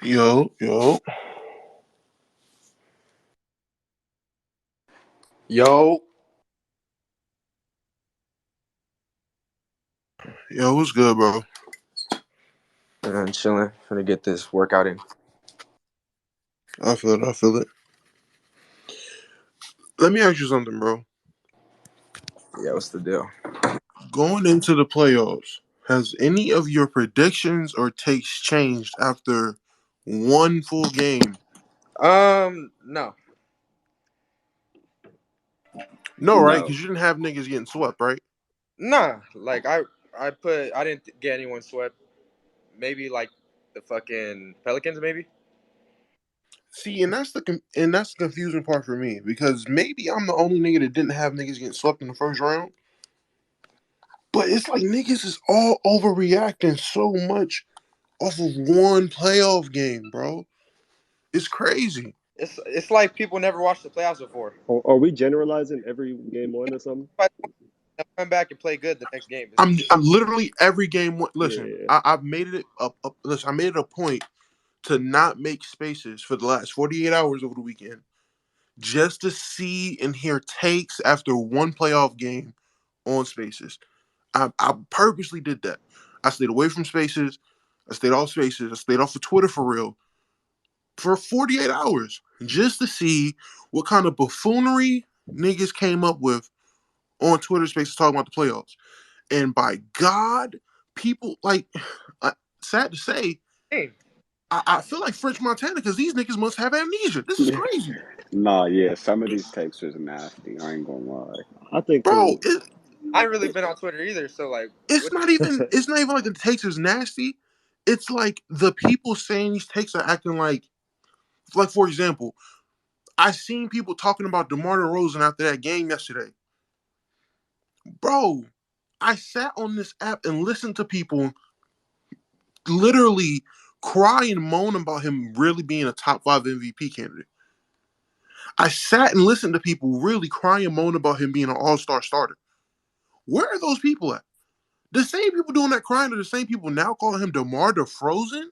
Yo, yo, Yo, yo, what's good, bro? I'm chilling. Gonna get this workout in. I feel it, I feel it. Let me ask you something, bro. Yeah, what's the deal? Going into the playoffs, has any of your predictions or takes changed after one full game? No, No, right? No. Because you didn't have niggas getting swept, right? nah. Like I didn't get anyone swept. Maybe like the fucking Pelicans, maybe. See, and that's the confusing part for me because maybe I'm the only nigga that didn't have niggas getting swept in the first round, but it's like niggas is all overreacting so much off of one playoff game, bro. It's crazy. It's like people never watched the playoffs before. Are we generalizing every game one or something? But they'll come back and play good the next game. I'm literally every game. Listen, Yeah. I've made it up. Listen, I made it a point to not make spaces for the last 48 hours over the weekend, just to see and hear takes after one playoff game on spaces. I purposely did that. I stayed away from spaces. I stayed off spaces. I stayed off of Twitter for real for 48 hours just to see what kind of buffoonery niggas came up with on Twitter spaces talking about the playoffs. And by God, people like, sad to say, Game. I feel like French Montana because these niggas must have amnesia. This is crazy, Nah, yeah, some of these takes was nasty. I ain't gonna lie. I think bro. too. I ain't really been on Twitter either. So like, It's what? not even. It's not even like the takes is nasty. It's like the people saying these takes are acting like for example, I seen people talking about DeMar DeRozan after that game yesterday, bro. I sat on this app and listened to people literally cry and moan about him really being a top five MVP candidate. I sat and listened to people really cry and moan about him being an all-star starter. Where are those people at? The same people doing that crying are the same people now calling him DeMar DeFrozen.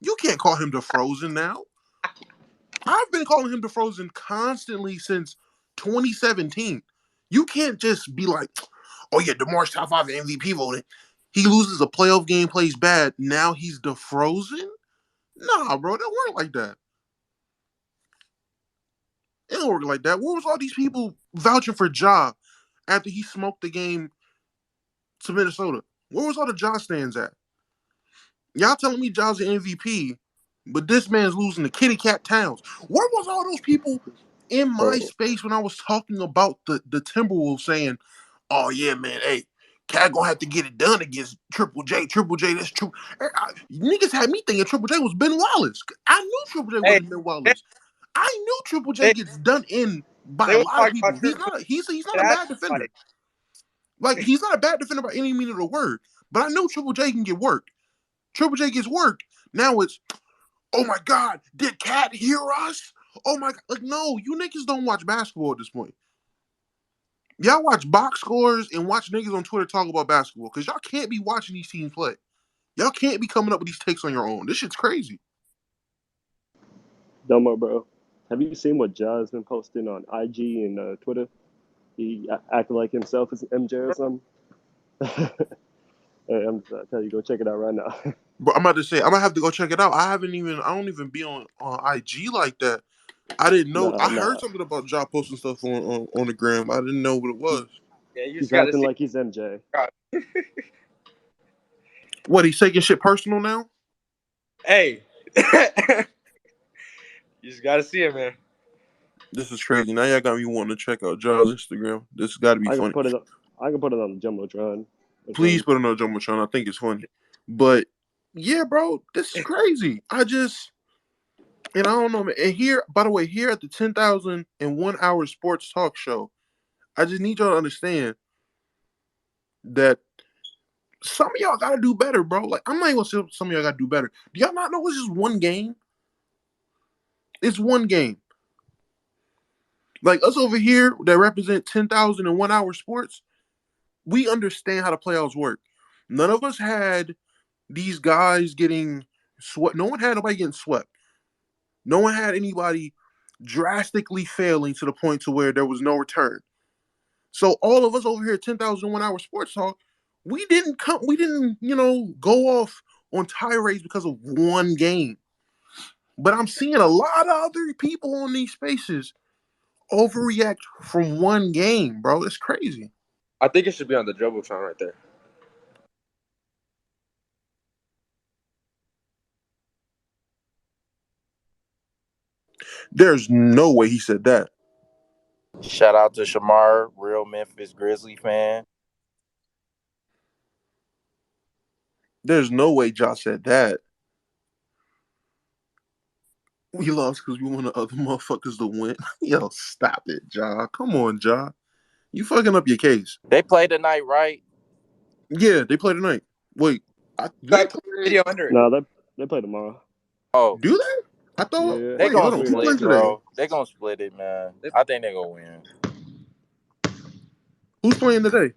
You can't call him DeFrozen now. I've been calling him DeFrozen constantly since 2017. You can't just be like, oh yeah, DeMar's top five MVP voting. He loses a playoff game, plays bad. Now he's DeFrozen? Nah, bro, that work like that. It don't work like that. Where was all these people vouching for Ja after he smoked the game to Minnesota? Where was all the Ja stands at? Y'all telling me Ja's an MVP, but this man's losing to Kitty Cat Towns. Where was all those people in my Bro, space when I was talking about the Timberwolves saying, "Oh yeah, man, hey, Cat gonna have to get it done against Triple J. Triple J, that's true." Niggas had me thinking Triple J was Ben Wallace. I knew Triple J Hey, wasn't Ben they Wallace. I knew Triple J they, gets done in by they a was lot of talking people. about He's Triple not a he's not J. a I bad defender. like, Like he's not a bad defender by any meaning of the word. But I know Triple J can get work. Triple J gets work. Now it's, oh my God, did Cat hear us? Oh my God. Like, no, you niggas don't watch basketball at this point. Y'all watch box scores and watch niggas on Twitter talk about basketball because y'all can't be watching these teams play. Y'all can't be coming up with these takes on your own. This shit's crazy. Domo, bro. Have you seen what Ja's been posting on IG and Twitter? He acting like himself as MJ or something. Hey, I tell you, go check it out right now. But I'm about to say, I'm gonna have to go check it out. I don't even be on IG like that. I didn't know. Nah, I heard nah. something about Ja posting stuff on the gram. I didn't know what it He, was. yeah, you just he's gotta acting see. like he's MJ. What, he's taking shit personal now? Hey, you just gotta see it, man. This is crazy. Now y'all got me wanting to check out Ja's Instagram. This got to be I can funny. put it. I can put it on the jumbotron or Please something. put another Jumbotron. I think it's funny. But yeah, bro, this is crazy. And I don't know, man. And here, by the way, here at the 10,001 hour sports talk show, I just need y'all to understand that some of y'all got to do better, bro. Like, I'm not even going to say some of y'all got to do better. Do y'all not know it's just one game? It's one game. Like, us over here that represent 10,001 hour sports, we understand how the playoffs work. None of us had these guys getting swept. No one had nobody getting swept. No one had anybody drastically failing to the point to where there was no return. So all of us over here at 10,001 Hour Sports Talk, we didn't go off on tirades because of one game. But I'm seeing a lot of other people on these spaces overreact from one game, bro. It's crazy. I think it should be on the Jumbotron right there. There's no way he said that. Shout out to Shamar, real Memphis Grizzly fan. There's no way Josh said that. We lost because we want the other motherfuckers to win. Yo, stop it, Ja. Come on, Ja. You fucking up your case. They play tonight, right? Yeah, they play tonight. Wait, do they play? Video under it. No, they play tomorrow. Oh, Do they? I thought. Yeah, they Wait, gonna hold on. Who split, plays today? bro. They gonna split it, man. I think they gonna win. Who's playing today?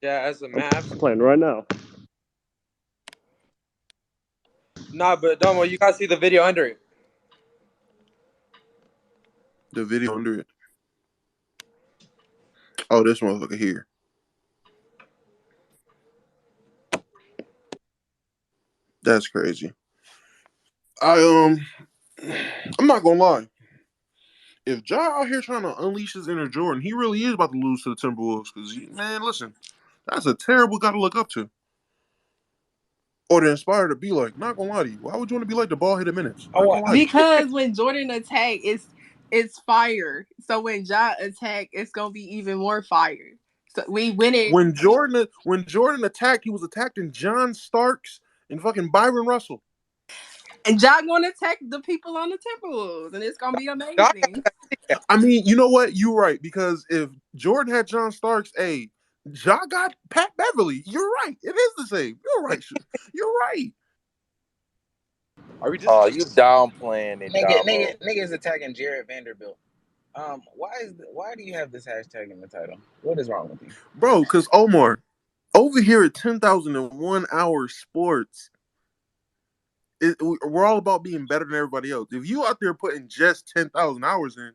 Yeah, as the I'm Mavs. playing right now. Nah, but Domo, you gotta see the video under it. The video under it. Oh, this motherfucker here. That's crazy. I'm not gonna lie. If Ja out here trying to unleash his inner Jordan, he really is about to lose to the Timberwolves. Because, man, listen, that's a terrible guy to look up to. Or to inspire to be like. Not gonna lie to you. Why would you want to be like the ball hitter minutes? Not gonna lie to you. Because when Jordan attack, it's fire. So when Ja attack, it's gonna be even more fire. So we win it. When Jordan attacked, he was attacking John Starks and fucking Byron Russell. And Ja gonna attack the people on the Timberwolves, and it's gonna be amazing. I mean, you know what? You're right. Because if Jordan had John Starks, hey, Ja got Pat Beverly. You're right. It is the same. You're right. You're right. Are we just? Oh, you downplaying it, Niggas attacking Jared Vanderbilt. Why do you have this hashtag in the title? What is wrong with you, Bro? Because Omar, over here at 10,001 Hour Sports, we're all about being better than everybody else. If you out there putting just 10,000 hours in,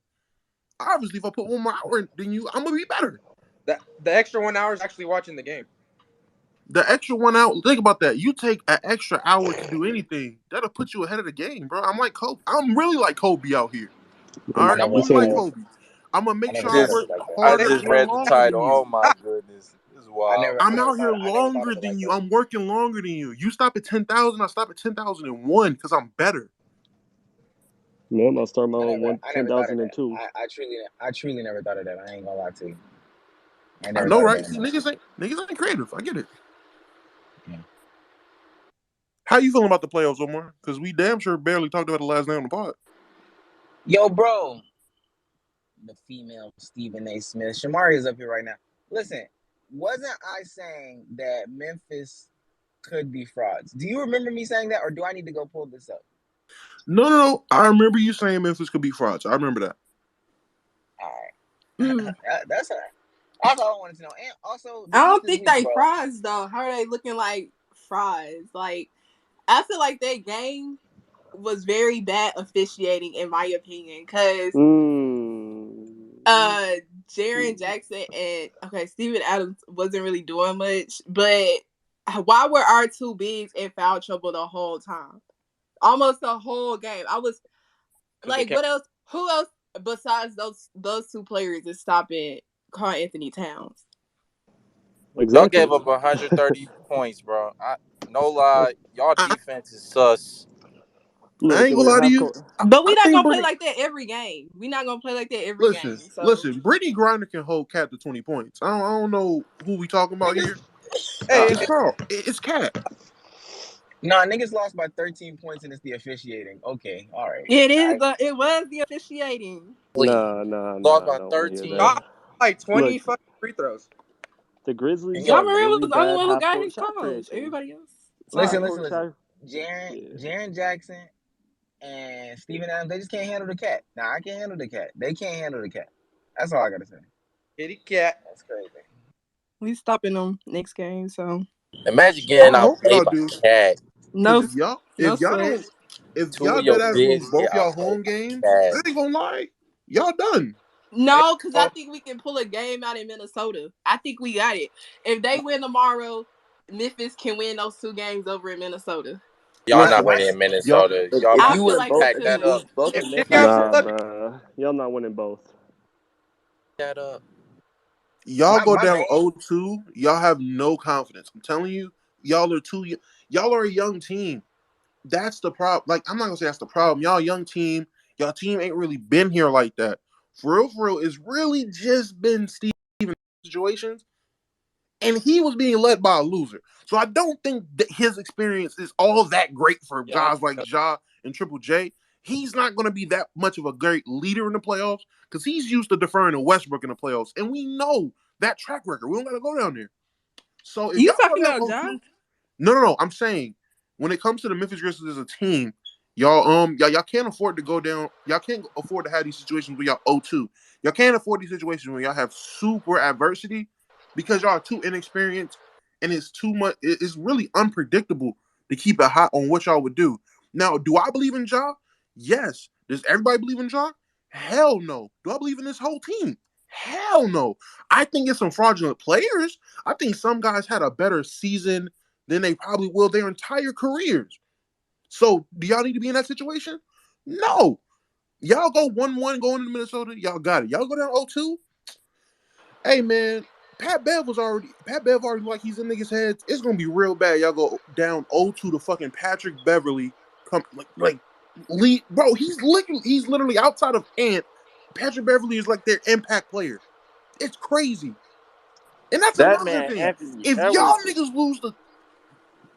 obviously, if I put one more hour in than you, I'm gonna be better. The extra 1 hour is actually watching the game. The extra 1 hour, think about that. You take an extra hour to do anything, that'll put you ahead of the game, bro. I'm like Kobe. I'm really like Kobe out here. All right, I'm really like Kobe. I'm gonna make sure I work I harder just and read the longer title. than you. Oh my goodness, this is wild. I'm out here longer than you. I'm working longer than you. You stop at 10,000, I stop at 10,001 because I'm better. Man, I'll start my own 10,002. I truly never thought of that. I ain't gonna lie to you. I know, right? See, niggas ain't creative. I get it. Yeah. How you feeling about the playoffs, Omar? Because we damn sure barely talked about the last night on the pod. Yo, bro. The female Stephen A. Smith. Shamari is up here right now. Listen, wasn't I saying that Memphis could be frauds? Do you remember me saying that, or do I need to go pull this up? No. I remember you saying Memphis could be frauds. I remember that. All right. That's all right. That's all I wanted to know. And also, I don't think they frauds though. How are they looking like frauds? Like, I feel like that game was very bad officiating, in my opinion, because Jaren Jackson and Steven Adams wasn't really doing much, but why were our two bigs in foul trouble the whole time? Almost the whole game. I was like, what else? Who else besides those two players is stopping Karl Anthony Towns? Exactly. Y'all gave up 130 points, bro. No lie, y'all defense is sus. I ain't gonna lie to you. But we're not gonna play like that every game. We're not gonna play like that every game. So. Listen, Brittany Griner can hold Cat to 20 points. I don't know who we talking about here. It's Carl. It's Cat. Nah, niggas lost by 13 points and it's the officiating. Okay, all right. It is. It was the officiating. Nah. Lost by 13. Like 20 fucking free throws. The Grizzlies. Ja Morant was the only one who got his calls. Everybody else. Listen. Jaren Jackson and Steven Adams, they just can't handle the Cat. Nah, I can't handle the Cat. They can't handle the Cat. That's all I gotta say. Kitty Cat. That's crazy. We stopping them next game, so. Imagine getting outplayed by Cat. No, Because if y'all no if y'all sweat. don't if Two y'all of dead your ass lose bigs both get y'all outplayed home games, I bad. ain't gonna lie, y'all done. Hey, No, because I oh, think we can pull a game out in Minnesota. I think we got it. If they win tomorrow, Memphis can win those 2 games over in Minnesota. y'all not Listen, I winning in y'all. Minnesota. If Y'all I you feel win like both, so pack if you that too. lose up. both if in Jimmy got Memphis, some nah, luck, bruh, y'all not winning both. That up. Y'all go My down main 0-2, y'all have no confidence. I'm telling you, y'all are too. Y'all are a young team. That's the problem. Like, I'm not gonna say that's the problem. Y'all a young team. Y'all team ain't really been here like that. For real, it's really just been Steven situations, and he was being led by a loser. So I don't think that his experience is all that great for Y'all, guys like Ja and Triple J. He's not going to be that much of a great leader in the playoffs because he's used to deferring to Westbrook in the playoffs, and we know that track record. We don't got to go down there. So if You y'all go talking down about Ja? 0-2, no. I'm saying when it comes to the Memphis Grizzlies as a team, y'all can't afford to go down. Y'all can't afford to have these situations where y'all 0-2. Y'all can't afford these situations where y'all have super adversity because y'all are too inexperienced and it's too much. It's really unpredictable to keep it hot on what y'all would do. Now, do I believe in Ja? Yes. Does everybody believe in Ja? Hell no. Do I believe in this whole team? Hell no. I think it's some fraudulent players. I think some guys had a better season than they probably will their entire careers. So, do y'all need to be in that situation? No. Y'all go 1-1 going into Minnesota. Y'all got it. Y'all go down 0-2. Hey, man. Pat Bev already like he's in niggas' heads. It's gonna be real bad. Y'all go down 0-2 to fucking Patrick Beverly. Come like lead, bro. He's literally outside of Ant. Patrick Beverly is like their impact player. It's crazy. And that's That another man, thing. Anthony If y'all Edwards, niggas lose to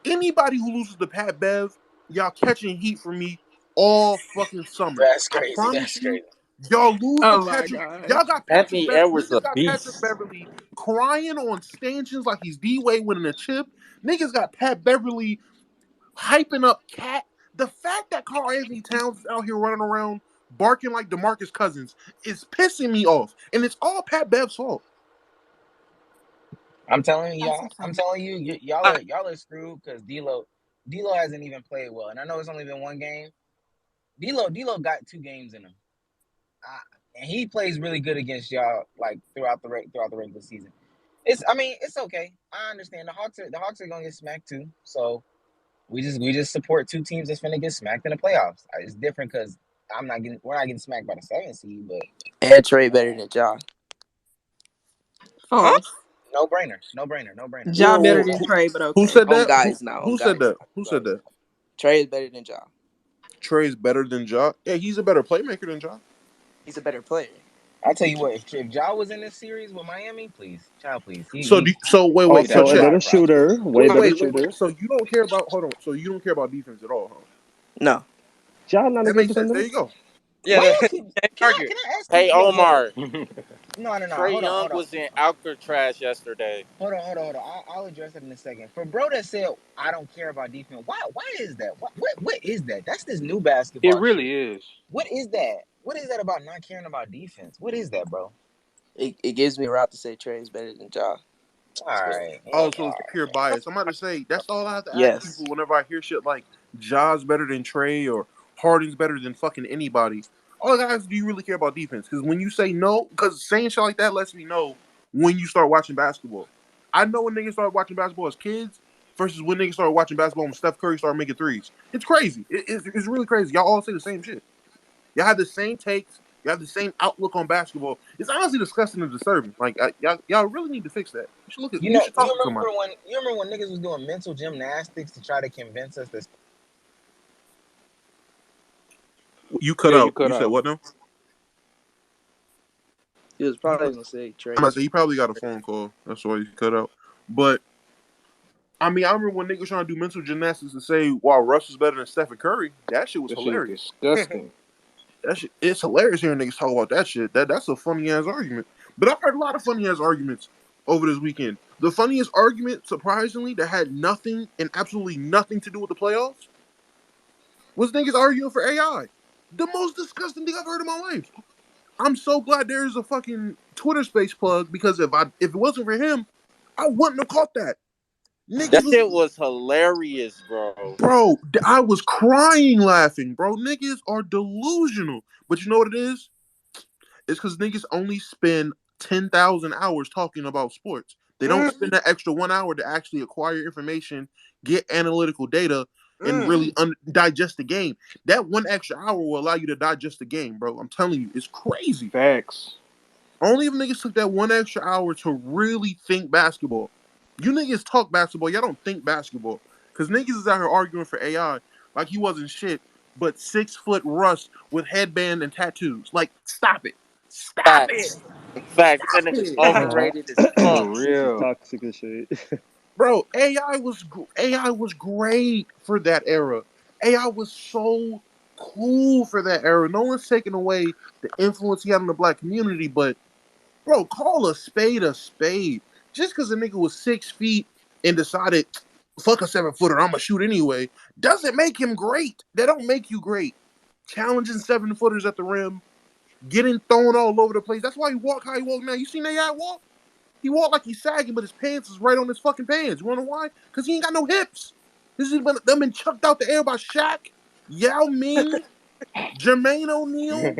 anybody who loses to Pat Bev, y'all catching heat from me all fucking summer. that's I crazy. promise That's you, crazy. y'all lose to Oh my Patrick. Y'all gosh. got Patrick Anthony Beverly. Edwards, a Niggas got Patrick beast. Beverly crying on stanchions like he's D-Way winning a chip. Niggas got Pat Beverly hyping up Cat. The fact that Carl Anthony Towns is out here running around barking like DeMarcus Cousins is pissing me off. And it's all Pat Bev's fault. I'm telling you, That's y'all. I'm insane. telling you, y'all are screwed because D'Lo hasn't even played well, and I know it's only been one game. D'Lo got 2 games in him, and he plays really good against y'all like throughout the regular season. I mean, it's okay. I understand the Hawks are gonna get smacked too. So we just support 2 teams that's gonna get smacked in the playoffs. It's different because we're not getting smacked by the 7th seed, but And Trey better than Ja. huh? False. no brainer, no brainer, no brainer. Ja better Whoa, than Trey, but who okay. said On that? Who, guys now. On who said guys that? now. Who said Guys that? now. Trey is better than Ja. Trey's better than Ja. Yeah, he's a better playmaker than Ja. He's a better player. I tell you what, if Ja was in this series with Miami, please, child, please, So he'd wait. have So a Also, a check. better side project. shooter, way Wait, better wait, wait, shooter. wait. So you don't care about hold on. So you don't care about defense at all, huh? No. Ja not a That good makes sense. There defender. you go. Yeah, Why that, y'all keep? can't Can I argue. can I ask you? Hey, Yo, Omar, no. Trey Hold on, Young hold on, was in Alcatraz yesterday. hold on. I'll address that in a second. For bro that said I don't care about defense, why is that? What is that? That's this new It basketball shit. really is. What is that? What is that about not caring about defense? What is that, bro? It gives me a route to say Trey is better than Ja. All So right, Oh, yeah, so it's pure bias. I'm about to say that's all I have to ask yes. people whenever I hear shit like Ja's better than Trey or Harden's better than fucking anybody. All I gotta ask, do you really care about defense? Because when you say no, because saying shit like that lets me know when you start watching basketball. I know when niggas started watching basketball as kids versus when niggas started watching basketball when Steph Curry started making threes. It's crazy. It's really crazy. Y'all all say the same shit. Y'all have the same takes. You have the same outlook on basketball. It's honestly disgusting and disturbing. Like y'all really need to fix that. You should look at. you You know, should talk to somebody. you remember when niggas was doing mental gymnastics to try to convince us that You cut Yeah, you out. cut You said out. what now? He was probably gonna say I'm Trey about is to say he probably got a phone call. That's why he cut out. But I mean, I remember when niggas trying to do mental gymnastics to say, "Wow, Russ is better than Stephen Curry." That shit was That shit is hilarious. disgusting. That shit, it's hilarious hearing niggas talk about that shit. That's a funny ass argument. But I've heard a lot of funny ass arguments over this weekend. The funniest argument, surprisingly, that had nothing and absolutely nothing to do with the playoffs was niggas arguing for AI. The most disgusting thing I've heard in my life. I'm so glad there's a fucking Twitter space plug because if it wasn't for him, I wouldn't have caught that. That Niggas was shit was hilarious, bro. bro. I was crying laughing, bro. Niggas are delusional. But you know what it is? It's because niggas only spend 10,000 hours talking about sports. They don't Mm, spend that extra 1 hour to actually acquire information, get analytical data, and mm. really digest the game. That one extra hour will allow you to digest the game, bro. I'm telling you, it's crazy. Facts. Only if niggas took that one extra hour to really think basketball. You niggas talk basketball, y'all don't think basketball. Because niggas is out here arguing for AI like he wasn't shit, but 6 foot Russ with headband and tattoos. Like, stop it. Stop it. Facts. Facts. That Stop nigga's it. overrated as For fuck. That shit Real. toxic as shit. Bro, AI was great for that era. AI was so cool for that era. No one's taking away the influence he had on the black community, but bro, call a spade a spade. Just because a nigga was 6 feet and decided, fuck a 7 footer, I'm gonna shoot anyway, doesn't make him great. That don't make you great. Challenging 7 footers at the rim, getting thrown all over the place. That's why he walk how he walk now. You seen that guy walk? He walk like he's sagging, but his pants is right on his fucking pants. You wanna know why? Because he ain't got no hips. This has been them been chucked out the air by Shaq, Yao Ming, Jermaine O'Neal.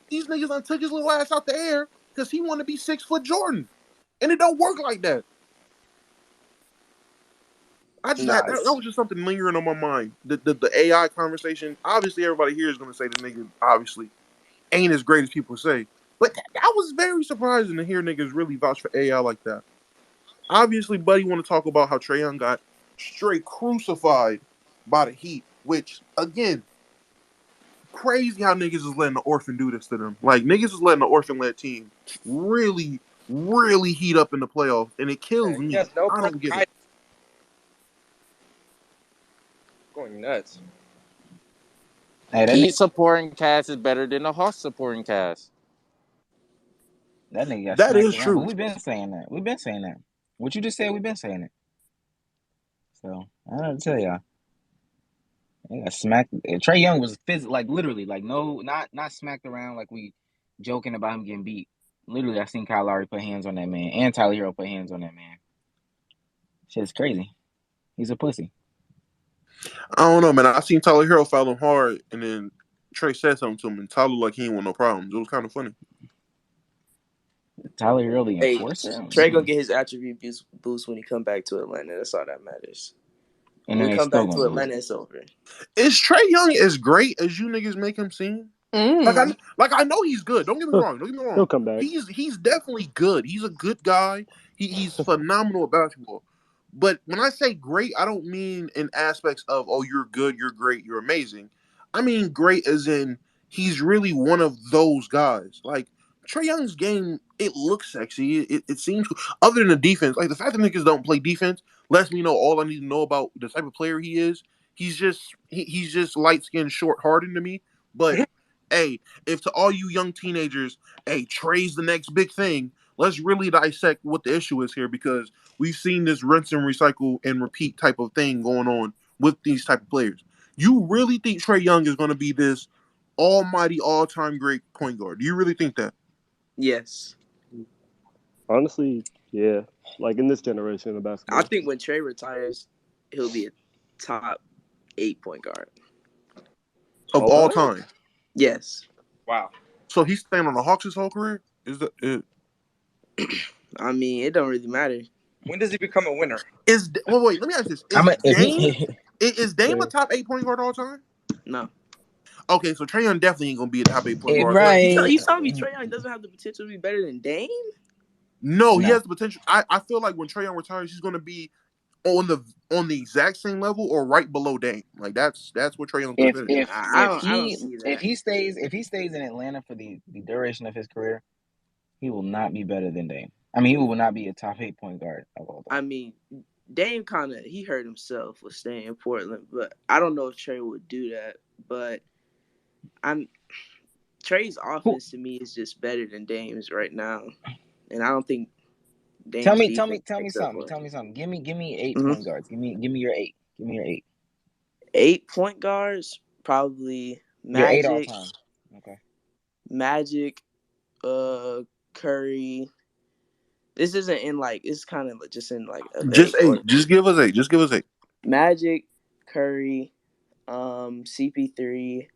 These niggas done took his little ass out the air because he want to be 6 foot Jordan, and it don't work like that. I just had that Nice. was just something lingering on my mind. The AI conversation. Obviously, everybody here is gonna say the nigga obviously ain't as great as people say, but that was very surprising to hear niggas really vouch for AI like that. Obviously, Buddy want to talk about how Trey Young got straight crucified by the Heat, which again, crazy how niggas is letting the orphan do this to them. Like niggas is letting the orphan led team really, really heat up in the playoffs, and it kills He me. has no I point don't get it. hiding. Going nuts. Hey, that Heat nigga, supporting cast is better than the Hawks supporting cast. that nigga got That smacked is around. But true. we've been saying that. We've been saying that. What you just said, we've been saying it. So I don't know what to tell y'all. He got smacked. Trey Young was like literally, like no, not smacked around like we joking about him getting beat. Literally, I seen Kyle Lowry put hands on that man, and Tyler Hero put hands on that man. Shit's crazy. He's a pussy. I don't know, man. I seen Tyler Hero foul him hard, and then Trey said something to him, and Tyler like he ain't want no problems. It was kind of funny. Tyler Hero, the Hey, enforcer. Trey gonna get his attribute boost when he come back to Atlanta. That's all that matters. And When then he they come still back gonna to lose. Atlanta, it's over. Is Trey Young as great as you niggas make him seem? Like I know he's good. Don't get me wrong. Don't get me He'll wrong. come back. He's definitely good. He's a good guy. He's phenomenal at basketball. But when I say great, I don't mean in aspects of oh you're good, you're great, you're amazing. I mean great as in he's really one of those guys. Like Trey Young's game, it looks sexy. It seems cool. Other than the defense, like the fact that niggas don't play defense lets me know all I need to know about the type of player he is. He's just light skinned, short hardened to me. But hey, if to all you young teenagers, hey, Trey's the next big thing, let's really dissect what the issue is here because we've seen this rinse and recycle and repeat type of thing going on with these type of players. You really think Trey Young is going to be this almighty all-time great point guard? Do you really think that? Yes, Honestly, yeah. Like in this generation of I basketball. think when Trey retires, he'll be a top 8 point guard. Of All all time? time. Yes, Wow. So he's staying on the Hawks his whole career? Is that I mean it don't really matter. When does he become a winner? well, wait, let me ask this. I'm Is a, if Dame he is Dame Yeah. a top 8 point guard all time? No, Okay, so Trey Young definitely ain't gonna be a top 8 point if guard all time. you Right. telling me Trey Young doesn't have the potential to be better than Dame? No, he no, has the potential. I feel like when Trey Young retires, he's gonna be on the exact same level or right below Dame. Like that's what Trey Young's gonna if finish. if I if don't. I don't he see if that. he stays in Atlanta for the duration of his career, he will not be better than Dame. I mean, he will not be a top 8 point guard of all I time. mean, Dame he hurt himself with staying in Portland, but I don't know if Trey would do that. But I'm Trey's Who? offense to me is just better than Dame's right now, and I don't think Tell Dame's me, tell me, defense tell me makes up something. for it. Tell me something. Give me 8 Mm-hmm. point guards. Give me your 8. Give me your 8. 8 point guards probably Your 8 all Magic, time. Okay. Magic, Curry, This isn't in like it's kind of just in like a Just vague order. eight. Just give us eight. Just give us eight. Magic, Curry, CP3,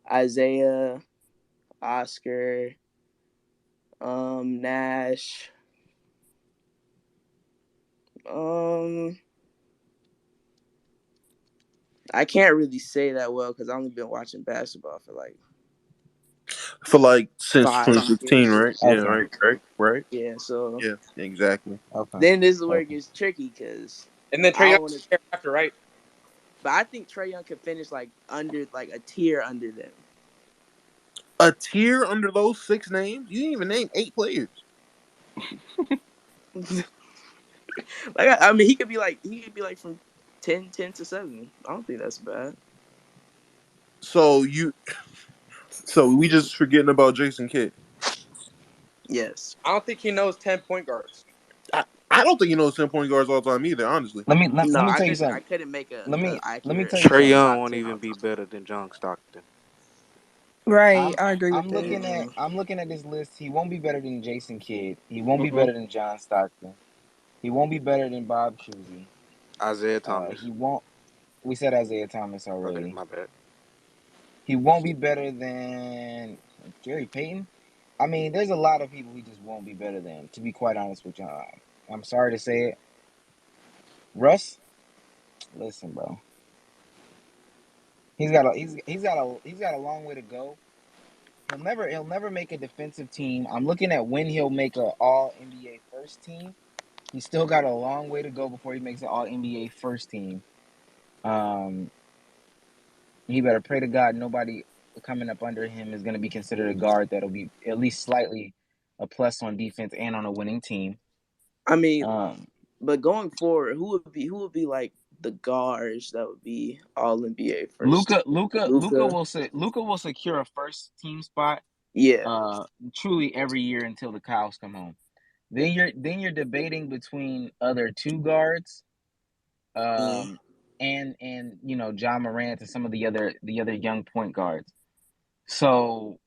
Isaiah, Oscar, Nash, I can't really say that well because I've only been watching basketball for like For like since 5 2016, right? years. Yeah, Okay. right. Yeah, so Yeah, exactly. Okay. then this is where it Okay. gets tricky because And then Trey I Young want to, there after, right? but I think Trey Young could finish like under like a tier under them. A tier under those 6 names? You didn't even name 8 players. Like I mean, he could be like from 10 to 7. I don't think that's bad. So we just forgetting about Jason Kidd. Yes. I don't think he knows 10 point guards. I don't think he knows 10 point guards all the time either, honestly. Let No, me I tell you couldn't. something. I couldn't make a Let me accurate tell you Trey something. Young top won't 10 even all be time. better than John Stockton. Right, I'm I agree with I'm that. looking at Mm, I'm looking at this list. He won't be better than Jason Kidd. He won't be Uh-huh. better than John Stockton. He won't be better than Bob Cousy. Isaiah Thomas. He won't. We said Isaiah Thomas Okay, already. my bad. He won't be better than Gary Payton. I mean, there's a lot of people he just won't be better than. To be quite honest with you, I'm sorry to say it. Russ, listen, bro. He's got a long way to go. He'll never make a defensive team. I'm looking at when he'll make a All NBA first team. He's still got a long way to go before he makes an All NBA first team. He better pray to God nobody coming up under him is going to be considered a guard that'll be at least slightly a plus on defense and on a winning team. I mean, Um, but going forward, who would be like the guards that would be All NBA first? Luca Luka. will secure a first team spot Yeah. truly every year until the cows come home. Then you're debating between other two guards, Mm. and you know John Morant and some of the other young point guards. So,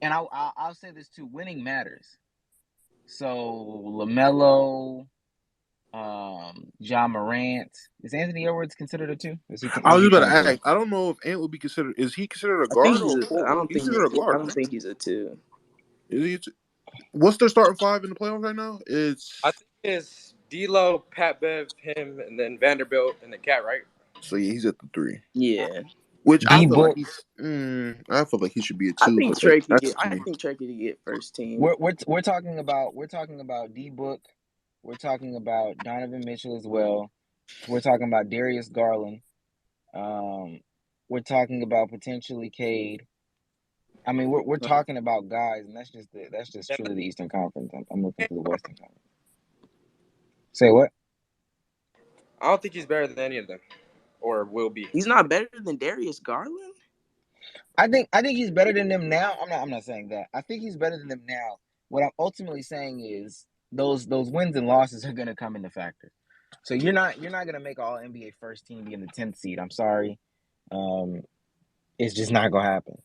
and I'll say this too: winning matters. So LaMelo, John Morant, is Anthony Edwards considered a two? I was Is he just about to kind of three? ask. I don't know if Ant would be considered. Is he considered a I think guard he's. or a I forward? don't He's think considered a he's. I guard, don't right? think he's a 2. Is he? What's their starting five in the playoffs right now? I It's think it's D'Lo, Pat Bev, him, and then Vanderbilt and the Cat, right? so yeah, he's at the 3. Yeah. Which I D feel like book. he's. I feel like he should be a 2, but that's just I me. think Trey could get first team. We're talking about D book. We're talking about Donovan Mitchell as well. We're talking about Darius Garland. Um, we're talking about potentially Cade. I mean, we're talking about guys, and that's just Yeah, truly the Eastern Conference. I'm looking for the Western Conference. Say what? I don't think he's better than any of them, or will be. He's not better than Darius Garland. I think he's better than them now. I'm not saying that. I think he's better than them now. What I'm ultimately saying is those wins and losses are going to come into factor. So you're not going to make All NBA first team be in the 10th seed. I'm sorry. It's just not going to happen.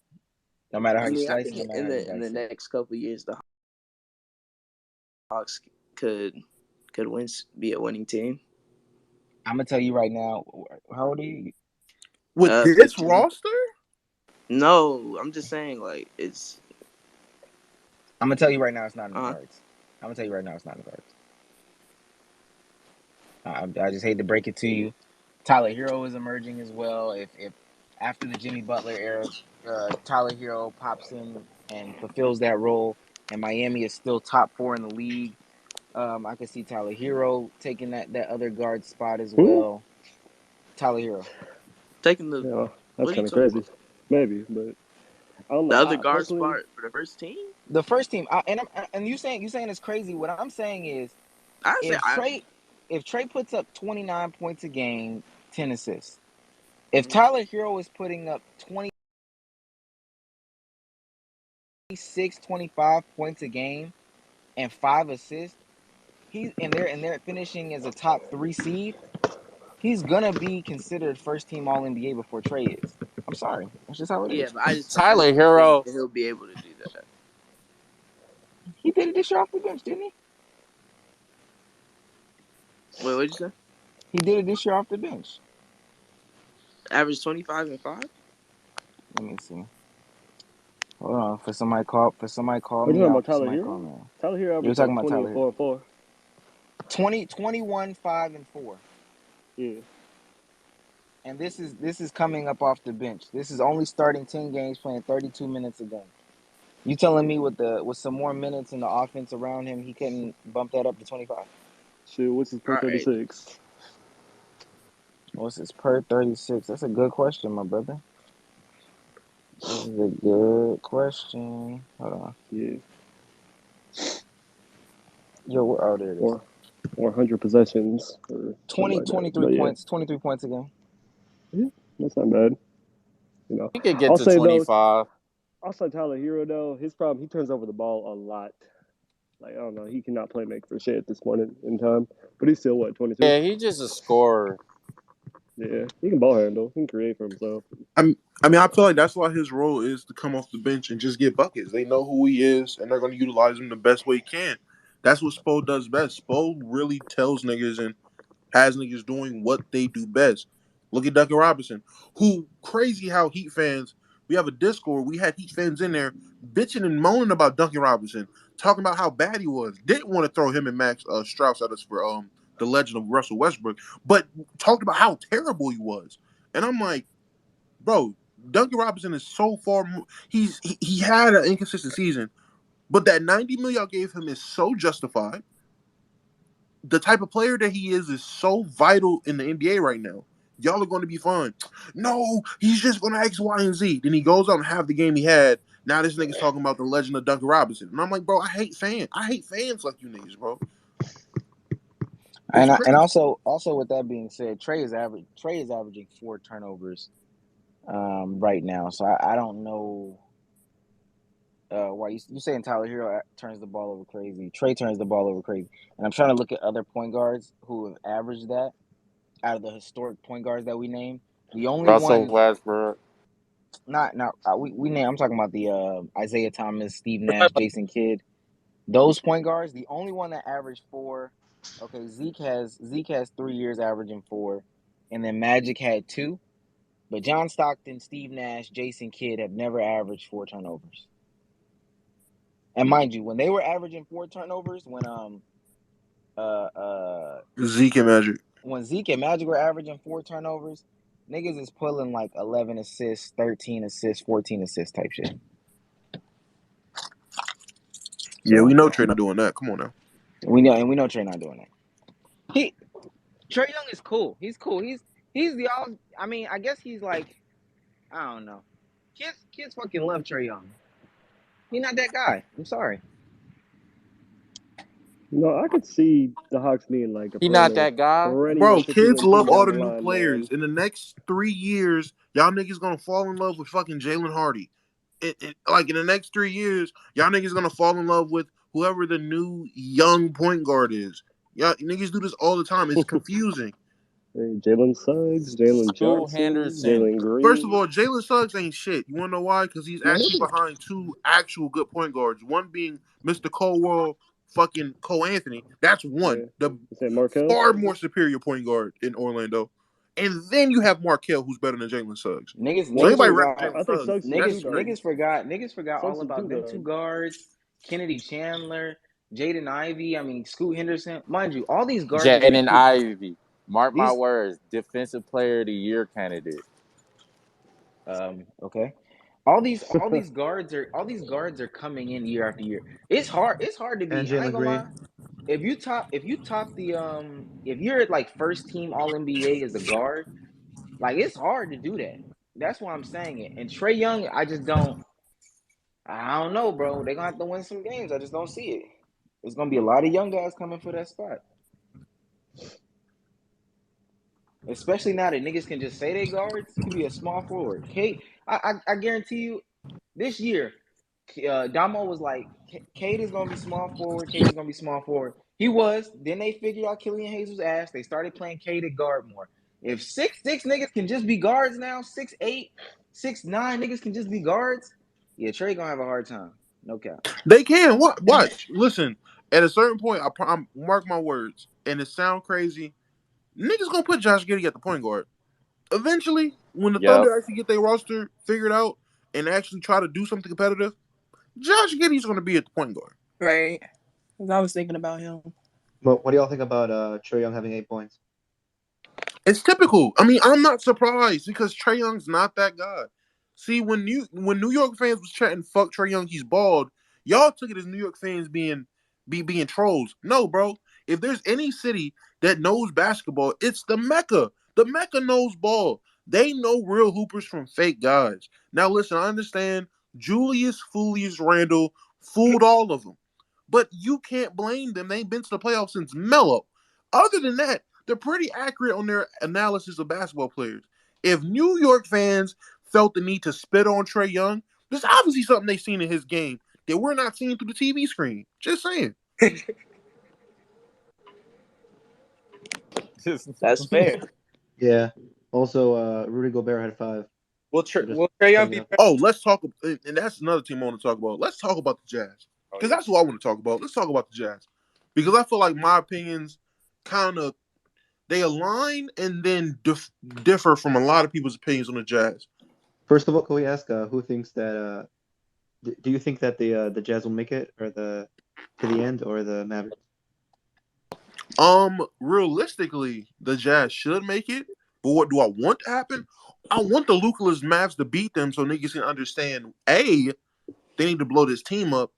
No matter how I you mean, I slice think it, no matter how you in the dice it. next couple of years, the Hawks could be a winning team. I'm gonna tell you right now. How old are you? With this 15. roster, No, I'm just saying like it's. I'm gonna tell you right now. It's not in the cards. I'm gonna tell you right now. It's not in the cards. I just hate to break it to you. Tyler Hero is emerging as well. If after the Jimmy Butler era, Tyler Hero pops in and fulfills that role, and Miami is still top 4 in the league, I could see Tyler Hero taking that other guard spot as Who? well. Tyler Hero. Taking the Yeah, that's what are you kind of talking crazy. about? Maybe, but I don't The know. other I guard personally, spot for the first team? The first team, and you saying it's crazy. What I'm saying is, I say if Trey puts up 29 points a game, 10 assists. If Mhm. Tyler Hero is putting up 26, 25 points a game and 5 assists, they're finishing as a top 3 seed, he's gonna be considered first team All NBA before Trey is. I'm sorry, that's just how it Yeah, is. but I Tyler just don't think Hero. that he'll be able to do that. He did it this year off the bench, didn't he? Wait, what'd you say? He did it this year off the bench. Average 25 and 5. Let me see. Hold on. For somebody call We're me talking out. about For Tyler somebody call Hero. me out. Tyler Hero You were averaged talking like about 20 Tyler and Hero. 4. 21, 5 and 4. Yeah. And this is coming up off the bench. This is only starting 10 games, playing 32 minutes a game. You telling me with some more minutes in the offense around him, he couldn't bump that up to 25? Shit, what's his per All right. 36? What's his per 36? That's a good question, my brother. This is a good question. Hold on. Yeah. Yo, oh, there it is. Or 100 possessions or something like that. 23 But yeah, points. 23 points a game. yeah, that's not bad. You know, He could get I'll to say though, 25. I'll say Tyler Hero though. His problem, he turns over the ball a lot. Like I don't know, he cannot play make for shit at this point in time. But he's still what 22. Yeah, he just a scorer. Yeah, he can ball handle. He can create for himself. I feel like that's why his role is to come off the bench and just get buckets. They know who he is, and they're going to utilize him the best way he can. That's what Spo does best. Spo really tells niggas and has niggas doing what they do best. Look at Duncan Robinson, who crazy how Heat fans. We have a Discord. We had Heat fans in there bitching and moaning about Duncan Robinson, talking about how bad he was. Didn't want to throw him and Max Strauss at us for the legend of Russell Westbrook, but talked about how terrible he was. And I'm like, bro, Duncan Robinson is so far. He had an inconsistent season, but that 90 million y'all gave him is so justified. The type of player that he is so vital in the NBA right now. Y'all are going to be fine. No, he's just going to X, Y, and Z. Then he goes out and have the game he had. Now this nigga's talking about the legend of Duncan Robinson, and I'm like, bro, I hate fans. I hate fans like you niggas, bro. It's And crazy. also with that being said, Trey is averaging 4 turnovers right now. So I don't know why you saying Tyler Hero turns the ball over crazy. Trey turns the ball over crazy. And I'm trying to look at other point guards who have averaged that out of the historic point guards that we named. The only Russell one Westbrook. we name I'm talking about the Isaiah Thomas, Steve Nash, Jason Kidd. Those point guards, the only one that averaged 4. Okay, Zeke has 3 years averaging 4, and then Magic had 2. But John Stockton, Steve Nash, Jason Kidd have never averaged 4 turnovers. And mind you, when they were averaging 4 turnovers, Zeke and Magic. when Zeke and Magic were averaging 4 turnovers, niggas is pulling like 11 assists, 13 assists, 14 assists type shit. Yeah, we So know Trey not doing that. Come on now. we know Trey not doing that. Trey Young is cool. He's cool. He's the all. I mean, I guess he's like, I don't know. Kids fucking love Trey Young. He's not that guy. I'm sorry. No, I could see the Hawks being like a He not that guy. perennial Bro, 50 kids win team love all down the the new line, players. man. In the next 3 years, y'all niggas gonna fall in love with fucking Jalen Hardy. Like in the next 3 years, y'all niggas gonna fall in love with whoever the new young point guard is. Y'all niggas do this all the time. It's confusing. Hey, Jalen Suggs, Jalen Scoot Johnson, Henderson. Jalen First of Green. all, Jalen Suggs ain't shit. You wanna know why? Because he's Man, actually behind 2 actual good point guards. One being Mr. Colwell, fucking Cole Anthony. That's one. Yeah, The you say Markel? far more superior point guard in Orlando. And then you have Markel, who's better than Jalen Suggs. So niggas anybody rap forgot Jalen I think Suggs, Suggs is that's two guard. niggas forgot all Suggs is two about them 2 guard. guards, Kennedy Chandler, Jaden Ivey. I mean, Scoot Henderson. Mind you, all these guards are getting Jaden paid. Ivey. Mark my These words. Defensive Player of the Year candidate. okay. All these guards are coming in year after year. It's hard to And be. I ain't Jalen gonna lie. Green. If you're like first team All NBA as a guard, like it's hard to do that. That's why I'm saying it. And Trey Young, I don't know, bro. They're gonna have to win some games. I just don't see it. There's gonna be a lot of young guys coming for that spot. Especially now that niggas can just say they guards. You can be a small forward. Kate, I guarantee you, this year, Damo was like, Cade is gonna be small forward. Cade is gonna be small forward. He was. Then they figured out Killian Hayes was ass. They started playing Cade at guard more. If 6'6" niggas can just be guards now, 6'8", 6'9" niggas can just be guards. Yeah, Trey gonna have a hard time. No cap. they can. Watch. Listen. At a certain point, I'm mark my words, and it sound crazy. Niggas gonna put Josh Giddey at the point guard. Eventually, when the Yep. Thunder actually get their roster figured out and actually try to do something competitive, Josh Giddey's gonna be at the point guard. Right. 'Cause I was thinking about him. But what do y'all think about Trey Young having 8 points? It's typical. I mean, I'm not surprised because Trey Young's not that guy. See, when New York fans was chatting "fuck Trey Young, he's bald," y'all took it as New York fans being trolls. No, bro. If there's any city that knows basketball, it's the Mecca. The Mecca knows ball. They know real hoopers from fake guys. Now, listen, I understand Julius Foulius Randle fooled all of them, but you can't blame them. They ain't been to the playoffs since Melo. Other than that, they're pretty accurate on their analysis of basketball players. If New York fans felt the need to spit on Trey Young, there's obviously something they've seen in his game that we're not seeing through the TV screen. Just saying. That's fair. Yeah. Also, Rudy Gobert had 5. Will So just Trey Young bring it be up. better? Oh, let's talk, and that's another team I want to talk about. Let's talk about the Jazz Oh, because yeah. that's what I want to talk about. Let's talk about the Jazz because I feel like my opinions kind of they align and then differ from a lot of people's opinions on the Jazz. First of all, can we ask who thinks that? Do you think that the Jazz will make it, or to the end, or the Mavericks? Realistically, the Jazz should make it, but what do I want to happen? I want the Lukaless Mavs to beat them so niggas can understand A, they need to blow this team up,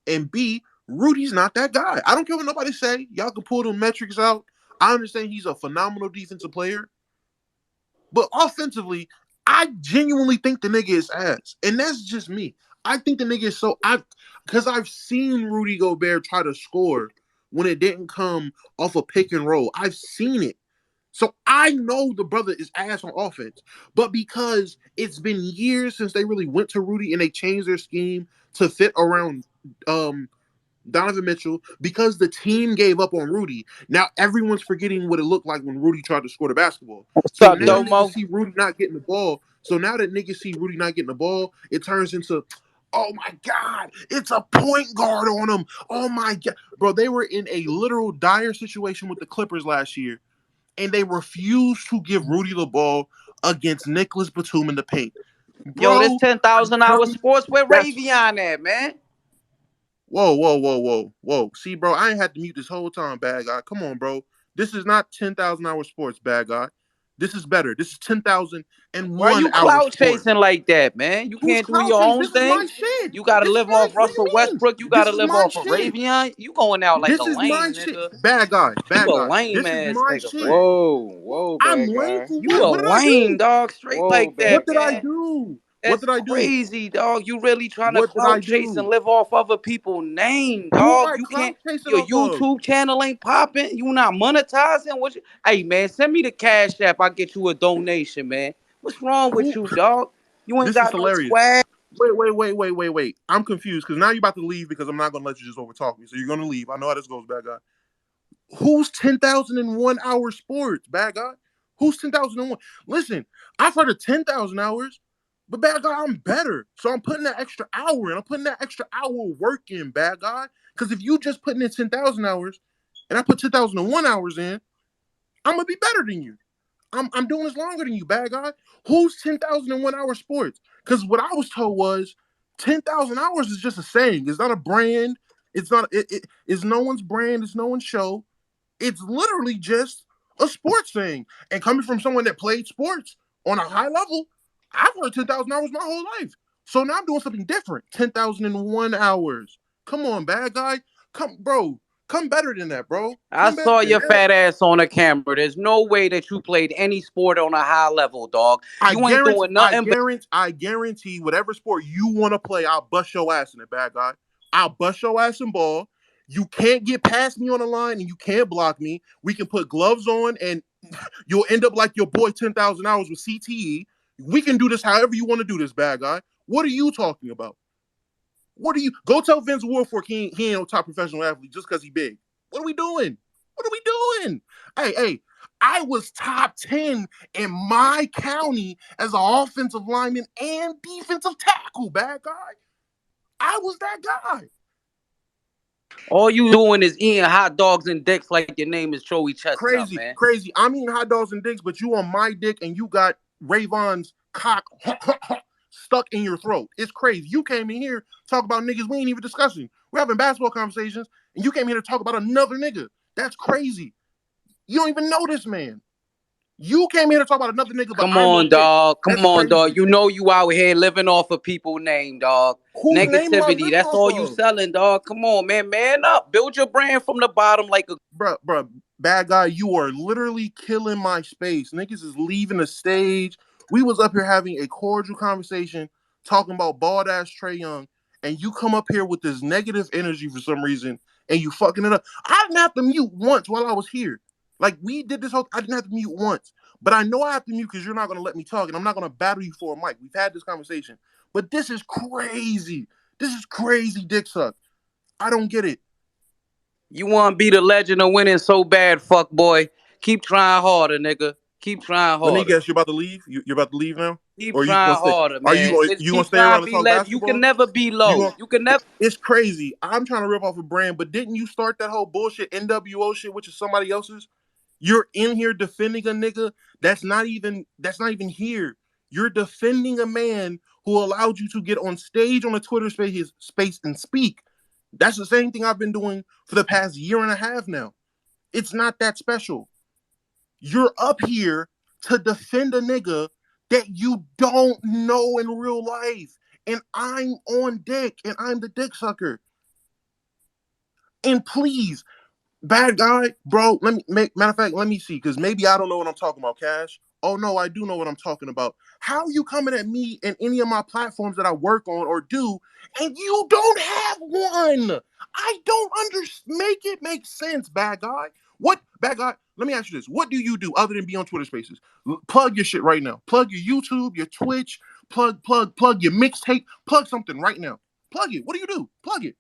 and B, Rudy's not that guy. I don't care what nobody say. Y'all can pull them metrics out. I understand he's a phenomenal defensive player, but offensively, I genuinely think the nigga is ass. And that's just me. I think the nigga is because I've seen Rudy Gobert try to score when it didn't come off a pick and roll. I've seen it. So I know the brother is ass on offense. But because it's been years since they really went to Rudy and they changed their scheme to fit around Donovan Mitchell, because the team gave up on Rudy, now everyone's forgetting what it looked like when Rudy tried to score the basketball. What's So up, now Yeah. niggas Domo? see Rudy not getting the ball. So now that niggas see Rudy not getting the ball, it turns into, oh my God, it's a point guard on him. Oh my God. Bro, they were in a literal dire situation with the Clippers last year, and they refused to give Rudy the ball against Nicholas Batum in the paint. Yo, this Bro, I'm 10,000 hour telling you, sports. Where that's Ravion at, man? whoa. See, bro, I ain't had to mute this whole time, bad guy. Come on, bro. This is not 10,000 hour sports, bad guy. This is better. This is Why 10,001 you hour clout sports. chasing like that, man? You Who's can't do cloud your chase? own This is my thing. shit. You gotta This is live my, off what do Russell you mean? Westbrook. You This gotta is live my off of shit. Ravion. You going out like This a is my lame shit. nigga. Bad guy, You bad a guy. lame This is ass my nigga, shit. bro. Whoa, I'm bad lame guy. for You what? a What did I lame do? dog, straight Whoa, like What bad that, did I guy. man. do? What That's did I do? crazy, dog. You really trying to What did I clout chase and do? live off other people's name, Who dog. am I You can't. cloud chasing Your off of? YouTube channel ain't popping. You not monetizing. What? Hey, man, send me the cash app. I get you a donation, man. What's wrong with Who? you, dog? You ain't This is got no hilarious. swag. Wait. I'm confused because now you're about to leave because I'm not going to let you just overtalk me. So you're going to leave. I know how this goes, bad guy. Who's 10,001 hour sports, bad guy? Who's 10,001? Listen, I've heard of 10,000 hours, but bad guy, I'm better. So I'm putting that extra hour in. I'm putting that extra hour of work in, bad guy. Because if you just putting in 10,000 hours and I put 10,001 hours in, I'm going to be better than you. I'm doing this longer than you, bad guy. Who's 10,001 hour sports? Because what I was told was 10,000 hours is just a saying. It's not a brand. It's no one's brand. It's no one's show. It's literally just a sports thing. And coming from someone that played sports on a high level, I've heard 10,000 hours my whole life. So now I'm doing something different. 10,001 hours. Come on, bad guy. Come, bro. Come better than that, bro. I Come better saw than your that. fat ass on the camera. There's no way that you played any sport on a high level, dog. You ain't doing nothing but I guarantee whatever sport you want to play, I'll bust your ass in it, bad guy. I'll bust your ass in ball. You can't get past me on the line and you can't block me. We can put gloves on and you'll end up like your boy 10,000 hours with CTE. We can do this however you want to do this, bad guy. What are you talking about? What are you? Go tell Vince Wilfork he ain't no top professional athlete just because he big. What are we doing? What are we doing? Hey, I was top 10 in my county as an offensive lineman and defensive tackle, bad guy. I was that guy. All you doing is eating hot dogs and dicks like your name is Joey Chestnut, Crazy, man. crazy. I'm eating hot dogs and dicks, but you on my dick and you got Rayvon's cock stuck in your throat. It's crazy. You came in here talk about niggas we ain't even discussing. We're having basketball conversations, and you came here to talk about another nigga. That's crazy. You don't even know this man. You came here to talk about another nigga, but Come I'm on, on dick. dog. Come That's on, dog. crazy. You know you out here living off of people name, dog. Whose name am I Negativity. living That's off all you of? selling, dog. Come on, man. Man up. Build your brand from the bottom like a Bruh, bad guy, you are literally killing my space. Niggas is leaving the stage. We was up here having a cordial conversation, talking about bald ass Trey Young, and you come up here with this negative energy for some reason, and you fucking it up. I didn't have to mute once while I was here. Like we did this whole, I didn't have to mute once, but I know I have to mute because you're not gonna let me talk, and I'm not gonna battle you for a mic. We've had this conversation, but this is crazy. This is crazy, dick suck. I don't get it. You want to be the legend of winning so bad, fuck boy. Keep trying harder, nigga. Keep trying Let me harder. guess, you're about to leave. You're about to leave now, Keep or are you gonna trying stay? harder, Are you man. going? Just You gonna keep stay trying around to and be talk legend. You can basketball? never be You low. going? You can never. It's crazy. I'm trying to rip off a brand, but didn't you start that whole bullshit NWO shit, which is somebody else's? You're in here defending a nigga that's not even here. You're defending a man who allowed you to get on stage on a Twitter space and speak. That's the same thing I've been doing for the past year and a half now. It's not that special. You're up here to defend a nigga that you don't know in real life. And I'm on dick and I'm the dick sucker. And please, bad guy, bro, let me matter of fact, let me see, because maybe I don't know what I'm talking about, Cash. Oh no, I do know what I'm talking about. How are you coming at me and any of my platforms that I work on or do, and you don't have one? I don't make it make sense, bad guy. What bad guy? Let me ask you this: what do you do other than be on Twitter Spaces? Plug your shit right now. Plug your YouTube, your Twitch. Plug your mixtape. Plug something right now. Plug it. What do you do? Plug it.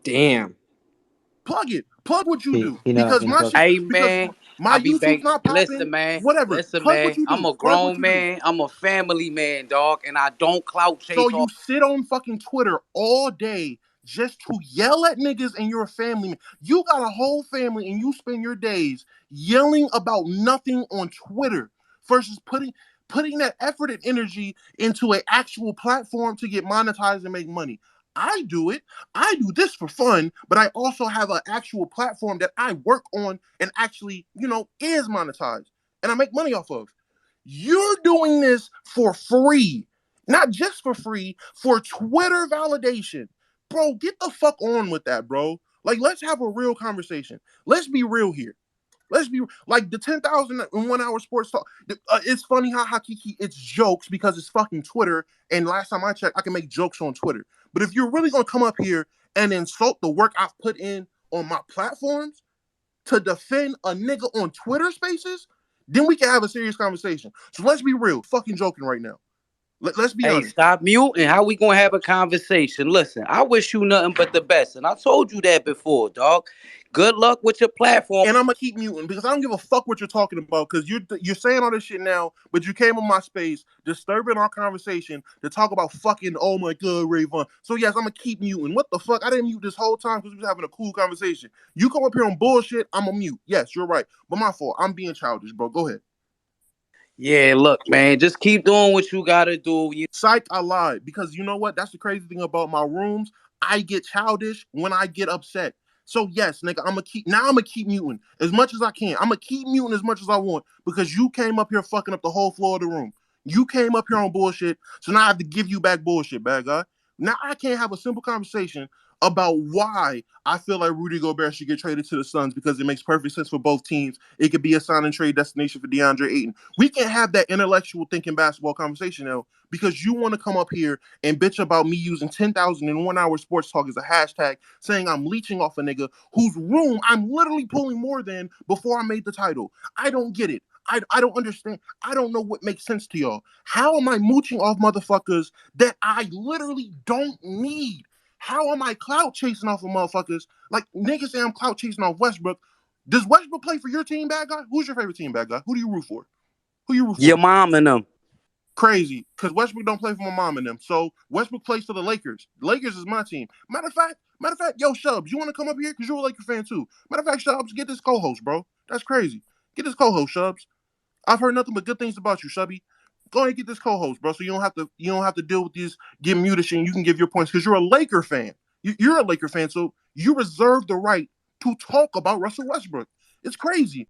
Damn. Plug it. Plug what you do. He know Because he know my shit, talking. Hey, because man. my I be YouTube's bang. not popping. Listen, man. Whatever. Listen, Plug what man. you I'm do. a Plug what grown you do. man. I'm a family man, dog. And I don't clout So chase you all. sit on fucking Twitter all day just to yell at niggas and you're a family. You got a whole family and you spend your days yelling about nothing on Twitter versus putting that effort and energy into an actual platform to get monetized and make money. I do it. I do this for fun, but I also have an actual platform that I work on and actually, is monetized and I make money off of. You're doing this for free, not just for free, for Twitter validation. Bro, get the fuck on with that, bro. Like, let's have a real conversation. Let's be real here. Let's be like the 10,001 hour sports talk. It's funny how Hakiki it's jokes because it's fucking Twitter. And last time I checked, I can make jokes on Twitter. But if you're really gonna come up here and insult the work I've put in on my platforms to defend a nigga on Twitter Spaces, then we can have a serious conversation. So let's be real. Fucking joking right now. Let's be Hey, honest. stop muting. How we gonna have a conversation? Listen, I wish you nothing but the best, and I told you that before, dog. Good luck with your platform. And I'm gonna keep muting because I don't give a fuck what you're talking about. Because you're saying all this shit now, but you came on my space, disturbing our conversation to talk about fucking oh my god, Rayvon. So yes, I'm gonna keep muting. What the fuck? I didn't mute this whole time because we was having a cool conversation. You come up here on bullshit, I'm gonna mute. Yes, you're right, but my fault. I'm being childish, bro. Go ahead. Yeah, look, man, just keep doing what you gotta do. Psych, I lied because you know what? That's the crazy thing about my rooms. I get childish when I get upset. So yes, nigga, I'm gonna keep muting as much as I can. I'm gonna keep muting as much as I want because you came up here fucking up the whole floor of the room. You came up here on bullshit, so now I have to give you back bullshit, bad guy. Now I can't have a simple conversation about why I feel like Rudy Gobert should get traded to the Suns because it makes perfect sense for both teams. It could be a sign and trade destination for DeAndre Ayton. We can't have that intellectual thinking basketball conversation now because you want to come up here and bitch about me using 10,001 hour sports talk as a hashtag, saying I'm leeching off a nigga whose room I'm literally pulling more than before I made the title. I don't get it. I don't understand. I don't know what makes sense to y'all. How am I mooching off motherfuckers that I literally don't need? How am I clout chasing off of motherfuckers? Like niggas say I'm clout chasing off Westbrook. Does Westbrook play for your team, bad guy? Who's your favorite team, bad guy? Who do you root for? Who you root Your for? mom and them. Crazy, because Westbrook don't play for my mom and them. So Westbrook plays for the Lakers. Lakers is my team. Matter of fact, yo, Shubs, you want to come up here because you're a Laker fan too? Matter of fact, Shubs, get this co-host, bro. That's crazy. Get this co-host, Shubs. I've heard nothing but good things about you, Shubby. Go ahead and get this co-host, bro. So you don't have to deal with these get muted shit. And you can give your points because you're a Laker fan. You're a Laker fan, so you reserve the right to talk about Russell Westbrook. It's crazy.